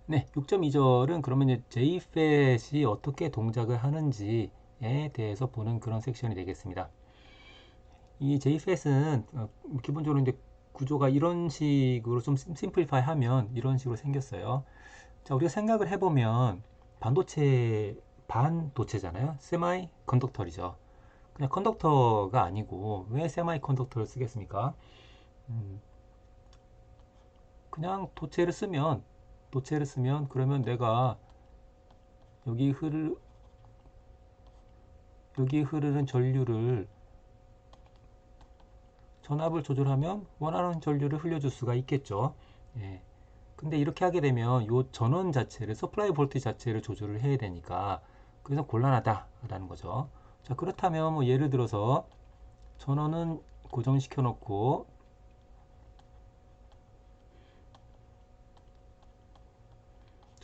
네, 6.2절은 그러면 이제 JFET이 어떻게 동작을 하는지에 대해서 보는 그런 섹션이 되겠습니다. 이 JFET은 기본적으로 이제 구조가 이런 식으로 좀 심플리파이 하면 이런 식으로 생겼어요. 자, 우리가 생각을 해보면 반도체잖아요. 세마이 컨덕터이죠. 그냥 컨덕터가 아니고 왜 세마이 컨덕터를 쓰겠습니까? 음, 그냥 도체를 쓰면 그러면 내가 여기 흐르 여기 흐르는 전류를 전압을 조절하면 원하는 전류를 흘려줄 수가 있겠죠. 예. 근데 이렇게 하게 되면 이 전원 자체를 서플라이 볼트 자체를 조절을 해야 되니까 그래서 곤란하다라는 거죠. 자, 그렇다면 뭐 예를 들어서 전원은 고정시켜 놓고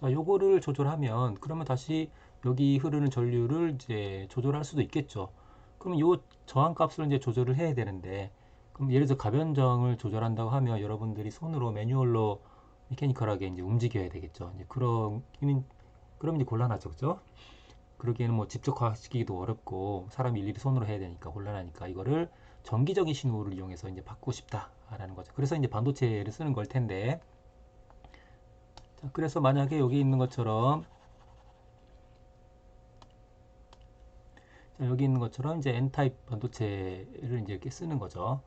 자, 요거를 조절하면 그러면 다시 여기 흐르는 전류를 이제 조절할 수도 있겠죠. 그럼 요 저항 값을 이제 조절을 해야 되는데 그럼 예를 들어 가변정을 조절한다고 하면 여러분들이 손으로 매뉴얼로 메케니컬하게 이제 움직여야 되겠죠. 이제 그럼 이제 곤란하죠, 그죠? 그러기에는 뭐 집적화시키기도 어렵고 사람이 일일이 손으로 해야 되니까 곤란하니까 이거를 전기적인 신호를 이용해서 이제 바꾸고 싶다라는 거죠. 그래서 이제 반도체를 쓰는 걸 텐데 자, 그래서 만약에 여기 있는 것처럼 자, 여기 있는 것처럼 이제 N타입 반도체를 이제 이렇게 쓰는 거죠.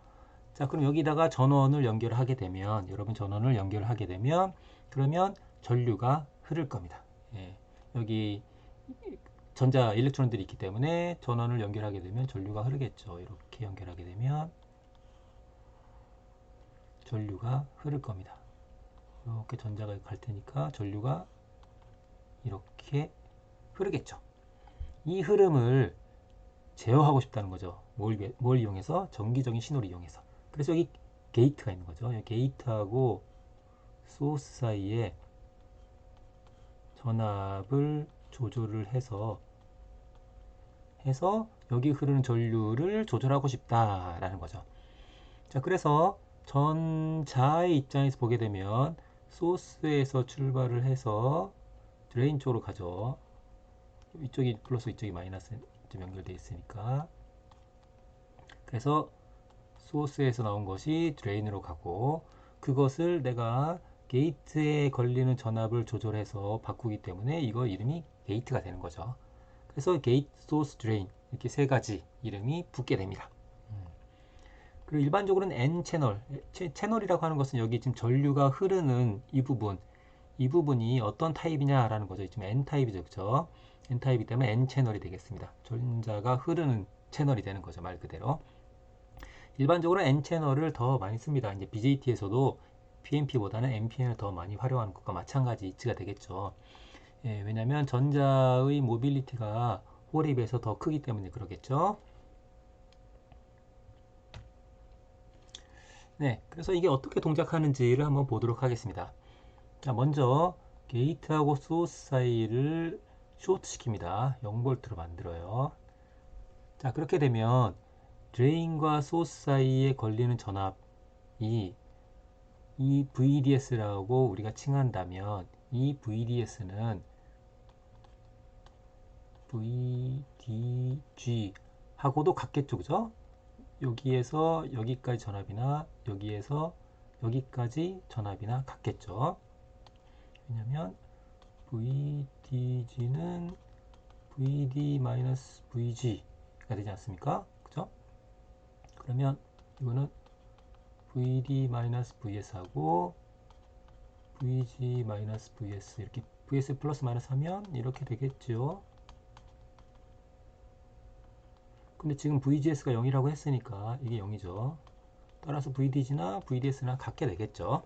자, 그럼 여기다가 전원을 연결하게 되면 여러분 전원을 연결하게 되면 그러면 전류가 흐를 겁니다. 예, 여기 전자 일렉트론들이 있기 때문에 전원을 연결하게 되면 전류가 흐르겠죠. 이렇게 연결하게 되면 전류가 흐를 겁니다. 이렇게 전자가 갈 테니까 전류가 이렇게 흐르겠죠. 이 흐름을 제어하고 싶다는 거죠. 뭘 이용해서? 전기적인 신호를 이용해서. 그래서 여기 게이트가 있는 거죠. 게이트하고 소스 사이에 전압을 조절을 해서 여기 흐르는 전류를 조절하고 싶다라는 거죠. 자, 그래서 전자의 입장에서 보게 되면 소스에서 출발을 해서 드레인 쪽으로 가죠. 이쪽이 플러스 이쪽이 마이너스 좀 연결되어 있으니까 그래서 소스에서 나온 것이 드레인으로 가고 그것을 내가 게이트에 걸리는 전압을 조절해서 바꾸기 때문에 이거 이름이 게이트가 되는 거죠. 그래서 게이트, 소스, 드레인 이렇게 세 가지 이름이 붙게 됩니다. 그리고 일반적으로는 N 채널이라고 하는 것은 여기 지금 전류가 흐르는 이 부분이 어떤 타입이냐라는 거죠. 지금 N 타입이죠, 그죠? N 타입이기 때문에 N 채널이 되겠습니다. 전자가 흐르는 채널이 되는 거죠, 말 그대로. 일반적으로 N 채널을 더 많이 씁니다. 이제 BJT에서도 PNP보다는 NPN을 더 많이 활용하는 것과 마찬가지 이치가 되겠죠. 예, 왜냐하면 전자의 모빌리티가 홀에 비해서 더 크기 때문에 그러겠죠. 네, 그래서 이게 어떻게 동작하는지를 한번 보도록 하겠습니다. 자, 먼저 게이트하고 소스 사이를 쇼트 시킵니다. 0V로 만들어요. 자, 그렇게 되면 드레인과 소스 사이에 걸리는 전압이 이 VDS라고 우리가 칭한다면 이 VDS는 VDG 하고도 같겠죠, 그죠? 여기에서 여기까지 전압이나 여기에서 여기까지 전압이나 같겠죠. 왜냐면 VDG는 VD-VG가 되지 않습니까? 그죠? 그러면 이거는 VD-VS하고 VG-VS 이렇게 VS 플러스 마이너스 하면 이렇게 되겠죠. 근데 지금 VGS가 0이라고 했으니까 이게 0이죠. 따라서 VDG나 VDS나 같게 되겠죠.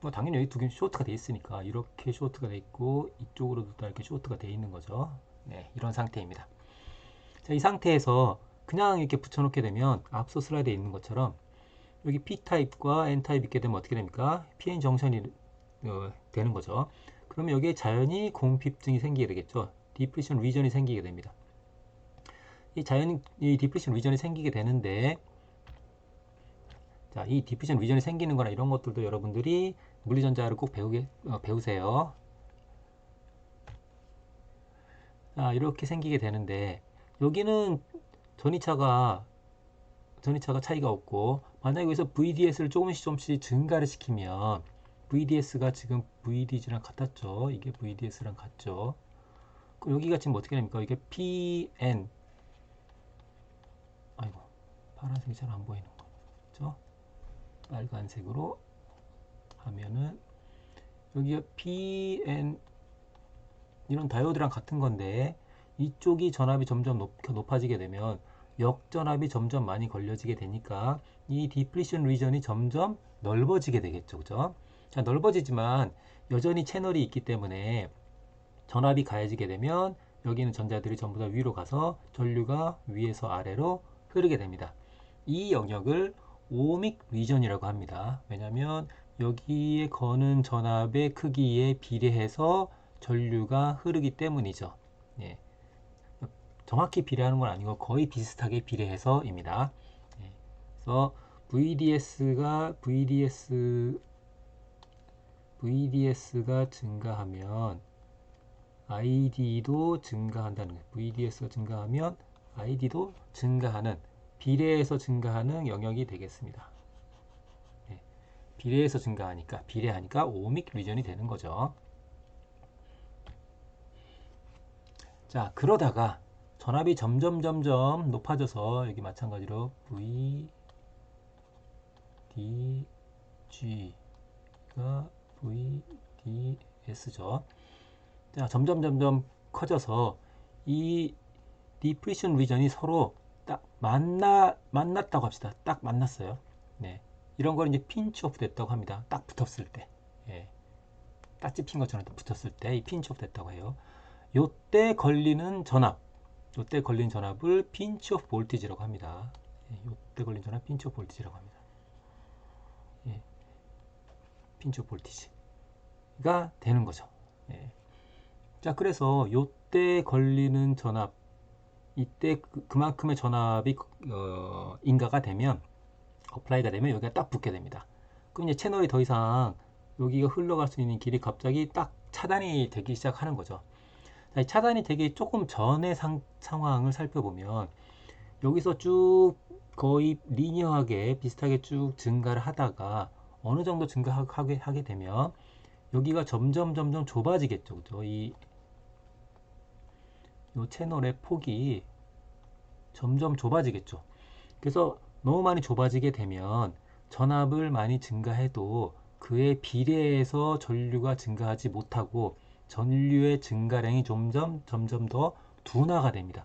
뭐 당연히 여기 두 개 쇼트가 돼 있으니까 이렇게 쇼트가 돼 있고 이쪽으로도 다 이렇게 쇼트가 돼 있는 거죠. 네, 이런 상태입니다. 자, 이 상태에서 그냥 이렇게 붙여놓게 되면 앞서 슬라이드에 있는 것처럼 여기 P타입과 N타입 있게 되면 어떻게 됩니까? PN 정션이 되는 거죠. 그러면 여기에 자연히 공핍증이 생기게 되겠죠. 디프레션 리전이 생기게 됩니다. 이 디프레션 리전이 생기게 되는데 자, 이 디프레션 리전이 생기는 거나 이런 것들도 여러분들이 물리전자를 꼭 배우세요. 이렇게 생기게 되는데 여기는 전이차가 차이가 없고, 만약에 여기서 VDS를 조금씩 증가를 시키면 VDS가 지금 VDG랑 같았죠. 이게 VDS랑 같죠. 그럼 여기가 지금 어떻게 됩니까? 이게 PN, 아이고 파란색이 잘 안 보이는 거죠. 빨간색으로 하면은 여기가 PN, 이런 다이오드랑 같은 건데 이쪽이 전압이 점점 높아지게 되면 역전압이 점점 많이 걸려지게 되니까 이 디플리션 리전이 점점 넓어지게 되겠죠. 그죠? 자, 넓어지지만 여전히 채널이 있기 때문에 전압이 가해지게 되면 여기는 전자들이 전부 다 위로 가서 전류가 위에서 아래로 흐르게 됩니다. 이 영역을 오믹 리전이라고 합니다. 왜냐하면 여기에 거는 전압의 크기에 비례해서 전류가 흐르기 때문이죠. 예. 정확히 비례하는 건 아니고 거의 비슷하게 비례해서입니다. 예. 그래서 VDS가 증가하면 ID도 증가한다는 거예요. VDS가 증가하면 ID도 증가하는, 비례해서 증가하는 영역이 되겠습니다. 예. 비례해서 비례하니까 오믹 리전이 되는 거죠. 자, 그러다가 전압이 점점 높아져서 여기 마찬가지로 VDG가 VDS죠. 자, 점점 커져서 이 디프리션 리전이 서로 딱 만났다고 합시다. 딱 만났어요. 네. 이런 걸 이제 핀치 오프 됐다고 합니다. 딱 붙었을 때. 예. 딱 찝힌 것처럼 붙었을 때 이 핀치 오프 됐다고 해요. 요때 걸리는 전압을 핀치 오프 볼티지라고 합니다. 예, 요때 걸린 전압 핀치 오프 볼티지라고 합니다. 예, 핀치 오프 볼티지가 되는 거죠. 예. 자, 그래서 요때 걸리는 전압, 이때 그만큼의 전압이 인가가 되면, 어플라이가 되면 여기가 딱 붙게 됩니다. 그럼 이제 채널이 더 이상 여기가 흘러갈 수 있는 길이 갑자기 딱 차단이 되기 시작하는 거죠. 자, 차단이 되기 조금 전의 상황을 살펴보면 여기서 쭉 거의 리니어하게 비슷하게 쭉 증가를 하다가 어느 정도 증가하게 되면 여기가 점점 좁아지겠죠. 그죠? 이 채널의 폭이 점점 좁아지겠죠. 그래서 너무 많이 좁아지게 되면 전압을 많이 증가해도 그에 비례해서 전류가 증가하지 못하고 전류의 증가량이 점점 더 둔화가 됩니다.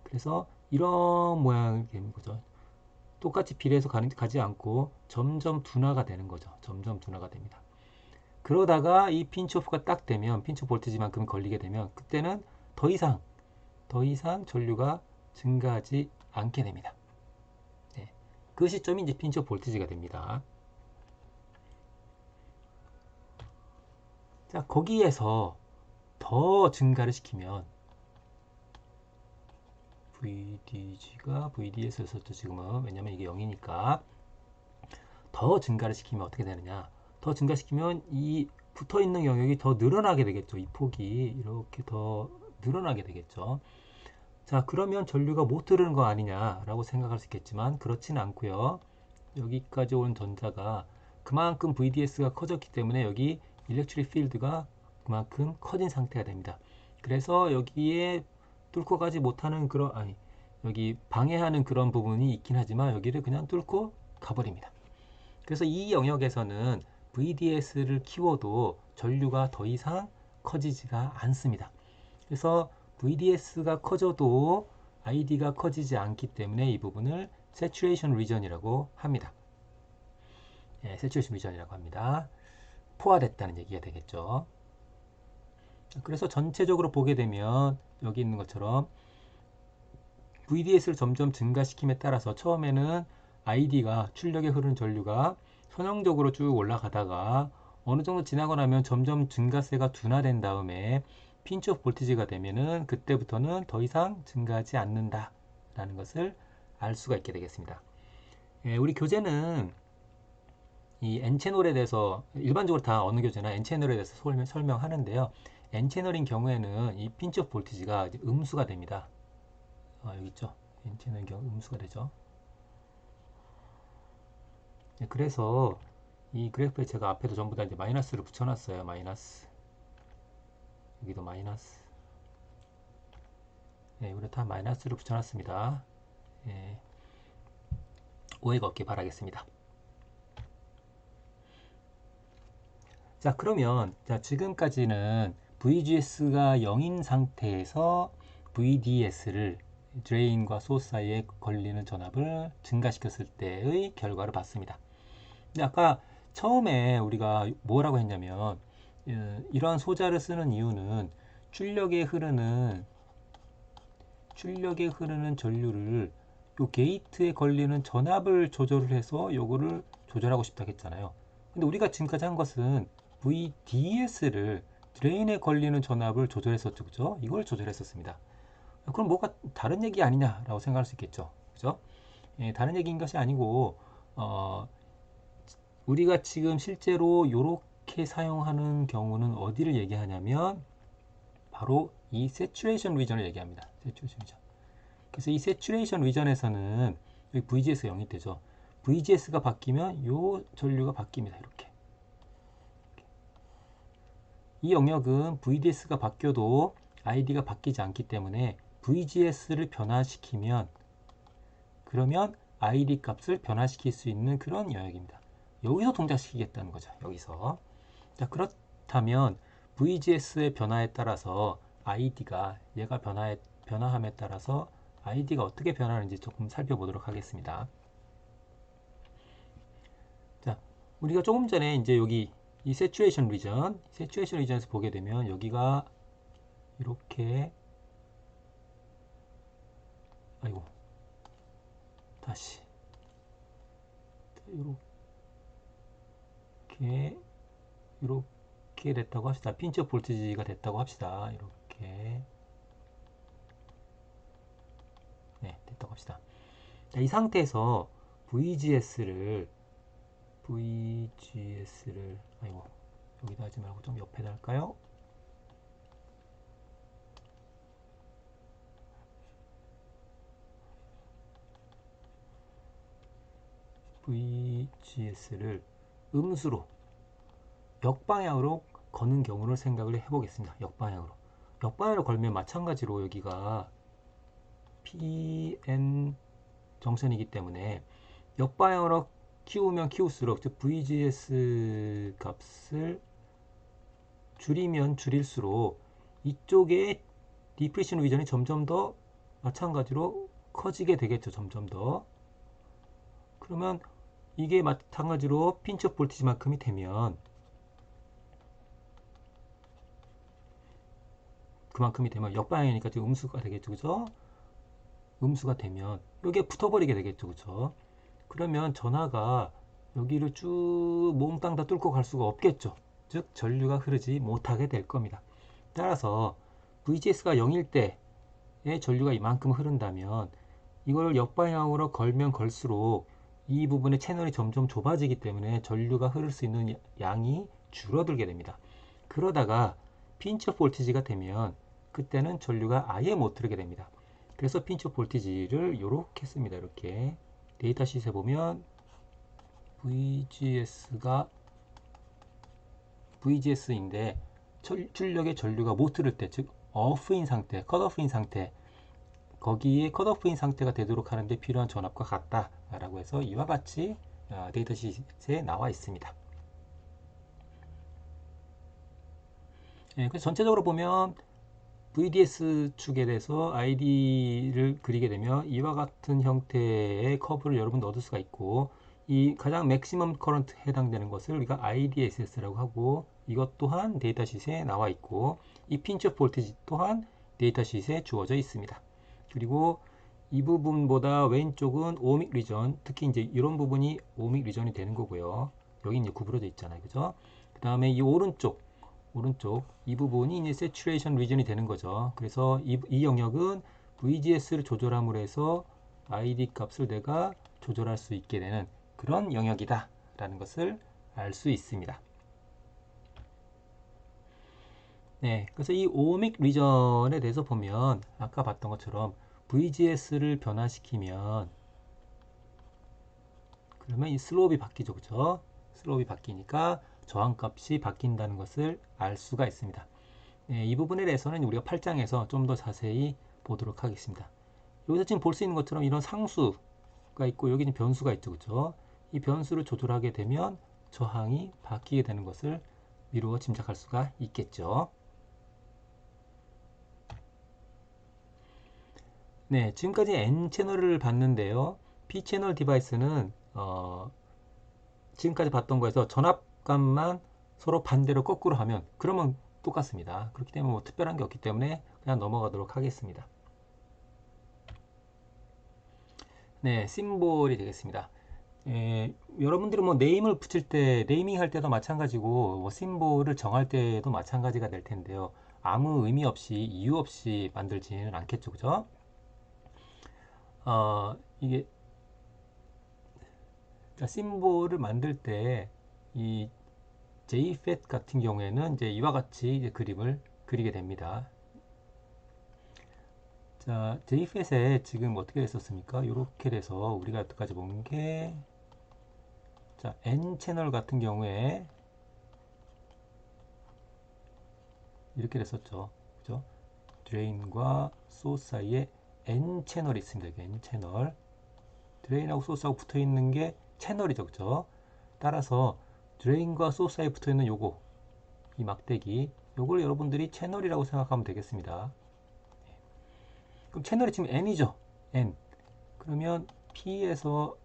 그래서 이런 모양이 되는 거죠. 똑같이 비례해서 가지 않고 점점 둔화가 되는 거죠. 점점 둔화가 됩니다. 그러다가 이 핀치오프가 딱 되면, 핀치 볼티지만큼 걸리게 되면 그때는 더 이상 전류가 증가하지 않게 됩니다. 네. 그 시점이 이제 핀치오프 볼티지가 됩니다. 자, 거기에서 더 증가를 시키면 VDG가 VDS였었죠. 지금은 왜냐면 이게 0이니까 더 증가를 시키면 어떻게 되느냐, 더 증가시키면 이 붙어있는 영역이 더 늘어나게 되겠죠. 이 폭이 이렇게 더 늘어나게 되겠죠. 자, 그러면 전류가 못 흐르는 거 아니냐라고 생각할 수 있겠지만 그렇지는 않고요. 여기까지 온 전자가 그만큼 VDS가 커졌기 때문에 여기 일렉트릭 필드가 그만큼 커진 상태가 됩니다. 그래서 여기에 뚫고 가지 못하는 여기 방해하는 그런 부분이 있긴 하지만 여기를 그냥 뚫고 가버립니다. 그래서 이 영역에서는 VDS를 키워도 전류가 더 이상 커지지가 않습니다. 그래서 VDS가 커져도 ID가 커지지 않기 때문에 이 부분을 Saturation Region이라고 합니다. 예, Saturation Region이라고 합니다. 포화됐다는 얘기가 되겠죠. 그래서 전체적으로 보게 되면 여기 있는 것처럼 VDS를 점점 증가시킴에 따라서 처음에는 ID가, 출력에 흐르는 전류가 선형적으로 쭉 올라가다가 어느 정도 지나고 나면 점점 증가세가 둔화된 다음에 핀치 오프 볼티지가 되면은 그때부터는 더 이상 증가하지 않는다 라는 것을 알 수가 있게 되겠습니다. 예, 우리 교재는 이 N채널에 대해서 일반적으로 다 어느 교재나 N채널에 대해서 설명하는데요. N채널인 경우에는 이 핀치 오프 볼티지가 이제 음수가 됩니다. 여기 있죠. N채널인 경우 음수가 되죠. 네, 그래서 이 그래프에 제가 앞에도 전부 다 이제 마이너스를 붙여놨어요. 마이너스. 여기도 마이너스. 네, 이거 다 마이너스를 붙여놨습니다. 네, 오해가 없길 바라겠습니다. 자, 그러면 자, 지금까지는 VGS가 0인 상태에서 VDS를 드레인과 소스 사이에 걸리는 전압을 증가시켰을 때의 결과를 봤습니다. 근데 아까 처음에 우리가 뭐라고 했냐면 이러한 소자를 쓰는 이유는 출력에 흐르는 전류를 요 게이트에 걸리는 전압을 조절을 해서 요거를 조절하고 싶다 했잖아요. 근데 우리가 지금까지 한 것은 VDS를 드레인에 걸리는 전압을 조절했었죠. 그죠? 이걸 조절했었습니다. 그럼 뭐가 다른 얘기 아니냐라고 생각할 수 있겠죠. 그죠? 예, 다른 얘기인 것이 아니고 우리가 지금 실제로 이렇게 사용하는 경우는 어디를 얘기하냐면 바로 이 saturation region을 얘기합니다. saturation region. 그래서 이 saturation region에서는 여기 VGS가 0이 되죠. VGS가 바뀌면 이 전류가 바뀝니다. 이렇게. 이 영역은 VDS가 바뀌어도 ID가 바뀌지 않기 때문에 VGS를 변화시키면 그러면 ID 값을 변화시킬 수 있는 그런 영역입니다. 여기서 동작시키겠다는 거죠. 여기서. 자, 그렇다면 VGS의 변화에 따라서 ID가 얘가 변화함에 따라서 ID가 어떻게 변하는지 조금 살펴보도록 하겠습니다. 자, 우리가 조금 전에 이제 여기 이 saturation region에서 보게 되면 여기가 이렇게 아이고 다시 이렇게 됐다고 합시다. 핀치 오프 볼티지가 됐다고 합시다. 이렇게 네, 됐다고 합시다. 자, 이 상태에서 VGS를 아이고 여기다 하지 말고 좀 옆에다 할까요? VGS를 음수로 역방향으로 거는 경우를 생각을 해보겠습니다. 역방향으로 걸면 마찬가지로 여기가 PN 정선이기 때문에 역방향으로 키우면 키울수록 즉 VGS 값을 줄이면 줄일수록 이쪽에 디프레션 리전이 점점 더 마찬가지로 커지게 되겠죠. 점점 더. 그러면 이게 마찬가지로 핀치 오프 볼티지만큼이 되면 그만큼이 되면 역방향이니까 지금 음수가 되겠죠. 그죠? 음수가 되면 여기에 붙어버리게 되겠죠. 그죠? 그러면 전하가 여기를 쭉 몽땅 다 뚫고 갈 수가 없겠죠. 즉 전류가 흐르지 못하게 될 겁니다. 따라서 VGS가 0일 때의 전류가 이만큼 흐른다면 이걸 역방향으로 걸면 걸수록 이 부분의 채널이 점점 좁아지기 때문에 전류가 흐를 수 있는 양이 줄어들게 됩니다. 그러다가 핀치 오프 볼티지가 되면 그때는 전류가 아예 못 흐르게 됩니다. 그래서 핀치 오프 볼티지를 이렇게 씁니다. 이렇게 데이터 시트에 보면 VGS인데 출력의 전류가 못 흐를 때, 즉 오프인 상태, 컷오프인 상태, 거기에 컷오프인 상태가 되도록 하는데 필요한 전압과 같다라고 해서 이와 같이 데이터 시트에 나와 있습니다. 예, 그래서 전체적으로 보면 VDS 축에 대해서 ID를 그리게 되면 이와 같은 형태의 커브를 여러분 얻을 수가 있고 이 가장 맥시멈 커런트 해당되는 것을 우리가 IDSS라고 하고 이것 또한 데이터시트에 나와 있고 이 핀치 오프 볼티지 또한 데이터시트에 주어져 있습니다. 그리고 이 부분보다 왼쪽은 오믹 리전, 특히 이제 이런 부분이 오믹 리전이 되는 거고요. 여기 이제 구부러져 있잖아요. 그죠? 그 다음에 이 오른쪽 이 부분이 이제 saturation region이 되는 거죠. 그래서 이 영역은 VGS를 조절함으로 해서 ID 값을 내가 조절할 수 있게 되는 그런 영역이다 라는 것을 알 수 있습니다. 네, 그래서 이 오믹 리전에 대해서 보면 아까 봤던 것처럼 VGS를 변화시키면 그러면 이 슬롭이 바뀌죠, 그죠? 슬롭이 바뀌니까 저항값이 바뀐다는 것을 알 수가 있습니다. 네, 이 부분에 대해서는 우리가 8장에서 좀 더 자세히 보도록 하겠습니다. 여기서 지금 볼 수 있는 것처럼 이런 상수가 있고 여기는 변수가 있죠, 그죠? 이 변수를 조절하게 되면 저항이 바뀌게 되는 것을 미루어 짐작할 수가 있겠죠. 네, 지금까지 N채널을 봤는데요. P채널 디바이스는 지금까지 봤던 거에서 전압값만 서로 반대로 거꾸로 하면 그러면 똑같습니다. 그렇기 때문에 뭐 특별한 게 없기 때문에 그냥 넘어가도록 하겠습니다. 네, 심볼이 되겠습니다. 여러분들은 뭐 네임을 붙일 때, 네이밍 할 때도 마찬가지고, 뭐 심볼을 정할 때도 마찬가지가 될 텐데요. 아무 의미 없이, 이유 없이 만들지는 않겠죠, 그죠? 이게, 심볼을 만들 때, 이 JFET 같은 경우에는 이제 이와 같이 이제 그림을 그리게 됩니다. 자, JFET에 지금 어떻게 됐었습니까? 이렇게 돼서 우리가 여태까지 본 게, 자, N 채널 같은 경우에 이렇게 됐었죠. 그죠? 드레인과 소스 사이에 N 채널이 있습니다. 이게 N 채널. 드레인하고 소스하고 붙어 있는 게 채널이죠. 그죠? 따라서 드레인과 소스 사이에 붙어 있는 요거, 이 막대기, 요걸 여러분들이 채널이라고 생각하면 되겠습니다. 그럼 채널이 지금 N이죠. N. 그러면 P에서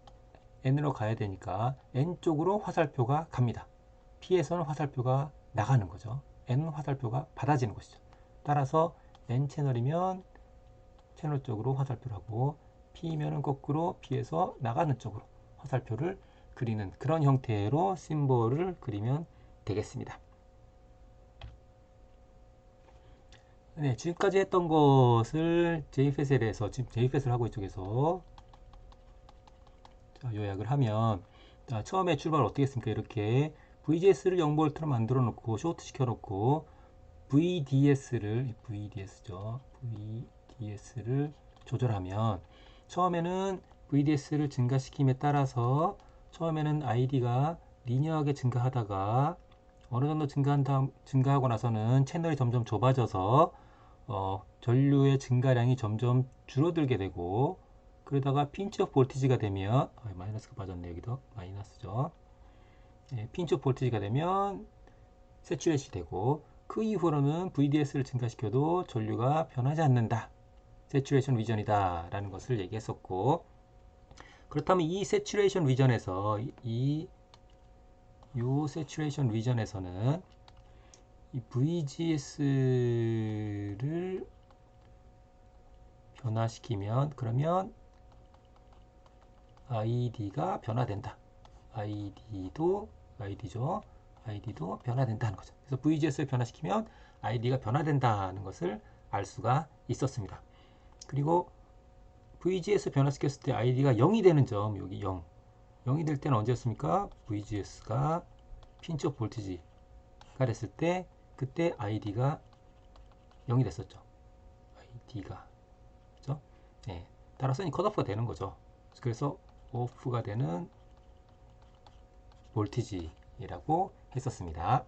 N으로 가야 되니까 N 쪽으로 화살표가 갑니다. P에서는 화살표가 나가는 거죠. N 화살표가 받아지는 것이죠. 따라서 N 채널이면 채널 쪽으로 화살표를 하고 P면은 거꾸로 P에서 나가는 쪽으로 화살표를 그리는 그런 형태로 심볼을 그리면 되겠습니다. 네, 지금까지 했던 것을 JFET에 대해서 지금 JFET을 하고 이쪽에서 요약을 하면 자, 처음에 출발 어떻게 했습니까? 이렇게 VGS를 0V로 만들어 놓고 쇼트 시켜 놓고 VDS죠. VDS를 조절하면 처음에는 VDS를 증가시킴에 따라서 처음에는 ID가 리니어하게 증가하다가 어느 정도 증가하고 나서는 채널이 점점 좁아져서 전류의 증가량이 점점 줄어들게 되고 그러다가 핀치오프 볼티지가 되면 마이너스가 빠졌네. 여기도 마이너스죠. 핀치오프 볼티지가 되면 세츄레이션이 되고 그 이후로는 VDS를 증가시켜도 전류가 변하지 않는다. 세츄레이션 리전이다 라는 것을 얘기했었고 그렇다면 이 세츄레이션 리전에서 이 세츄레이션 리전에서는 이 VGS를 변화시키면 그러면 ID가 변화된다. ID죠. ID도 변화된다는 거죠. 그래서 VGS를 변화시키면 ID가 변화된다는 것을 알 수가 있었습니다. 그리고 VGS 변화시켰을 때 ID가 0이 되는 점, 여기 0. 0이 될 때는 언제였습니까? VGS가 핀치오프 볼티지가 됐을 때 그때 ID가 0이 됐었죠. ID가. 그죠? 네. 따라서 이 컷오프가 되는 거죠. 그래서 오프가 되는 볼티지라고 했었습니다.